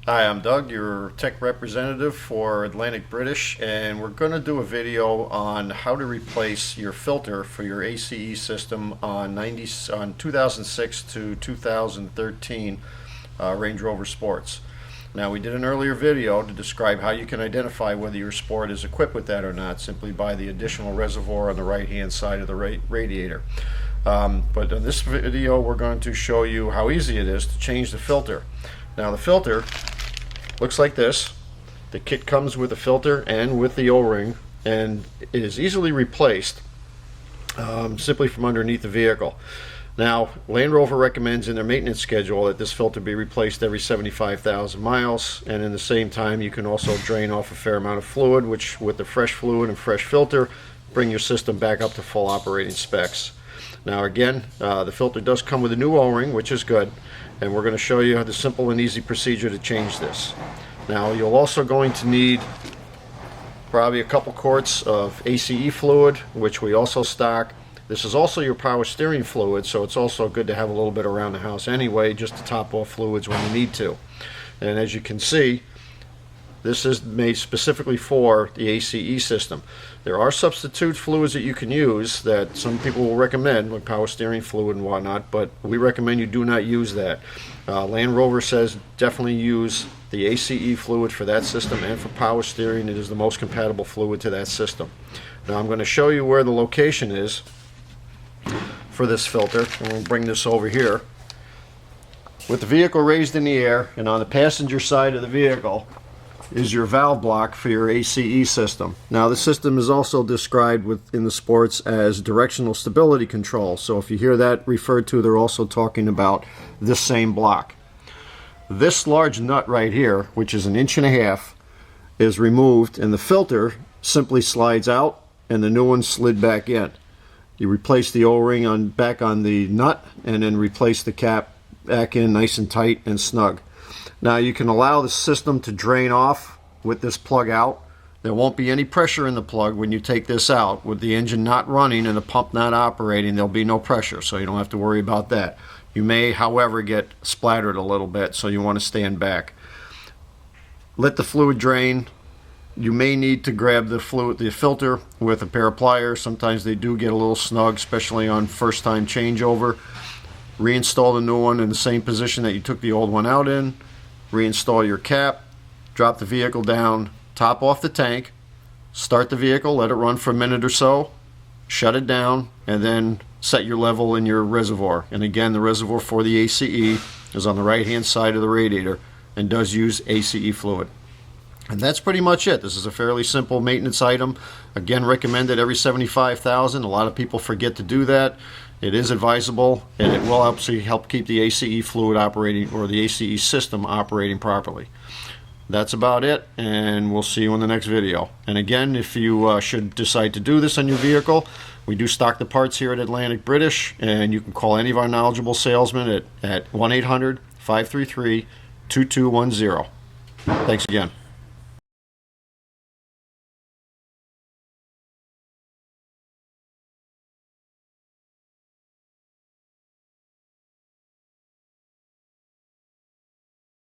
Hi, I'm Doug, your tech representative for Atlantic British, and we're going to do a video on how to replace your filter for your ACE system on 2006 to 2013 Range Rover Sports. Now, we did an earlier video to describe how you can identify whether your Sport is equipped with that or not simply by the additional reservoir on the right hand side of the radiator. But in this video we're going to show you how easy it is to change the filter. Now, the filter looks like this. The kit comes with the filter and with the O-ring, and it is easily replaced simply from underneath the vehicle. Now, Land Rover recommends in their maintenance schedule that this filter be replaced every 75,000 miles, and in the same time you can also drain off a fair amount of fluid, which with the fresh fluid and fresh filter bring your system back up to full operating specs. Now again, the filter does come with a new O-ring, which is good, and we're going to show you the simple and easy procedure to change this. Now, you're also going to need probably a couple quarts of ACE fluid, which we also stock. This is also your power steering fluid, so it's also good to have a little bit around the house anyway, just to top off fluids when you need to. And as you can see, this is made specifically for the ACE system. There are substitute fluids that you can use that some people will recommend, like power steering fluid and whatnot, but we recommend you do not use that. Land Rover says definitely use the ACE fluid for that system, and for power steering it is the most compatible fluid to that system. Now I'm going to show you where the location is for this filter, and we'll bring this over here. With the vehicle raised in the air, and on the passenger side of the vehicle is your valve block for your ACE system. Now, the system is also described within the Sports as directional stability control, so if you hear that referred to, they're also talking about this same block. This large nut right here, which is 1.5 inches, is removed, and the filter simply slides out and the new one slid back in. You replace the O-ring back on the nut and then replace the cap back in nice and tight and snug. Now, you can allow the system to drain off with this plug out. There won't be any pressure in the plug when you take this out. With the engine not running and the pump not operating, there'll be no pressure, so you don't have to worry about that. You may, however, get splattered a little bit, so you want to stand back. Let the fluid drain. You may need to grab the filter with a pair of pliers. Sometimes they do get a little snug, especially on first-time changeover. Reinstall the new one in the same position that you took the old one out in. Reinstall your cap, drop the vehicle down, top off the tank, start the vehicle, let it run for a minute or so, shut it down, and then set your level in your reservoir. And again, the reservoir for the ACE is on the right hand side of the radiator and does use ACE fluid. And that's pretty much it. This is a fairly simple maintenance item. Again, recommended every 75,000. A lot of people forget to do that. It is advisable, and it will help keep the ACE fluid operating, or the ACE system operating properly. That's about it, and we'll see you in the next video. And again, if you should decide to do this on your vehicle, we do stock the parts here at Atlantic British, and you can call any of our knowledgeable salesmen at 1-800-533-2210. Thanks again.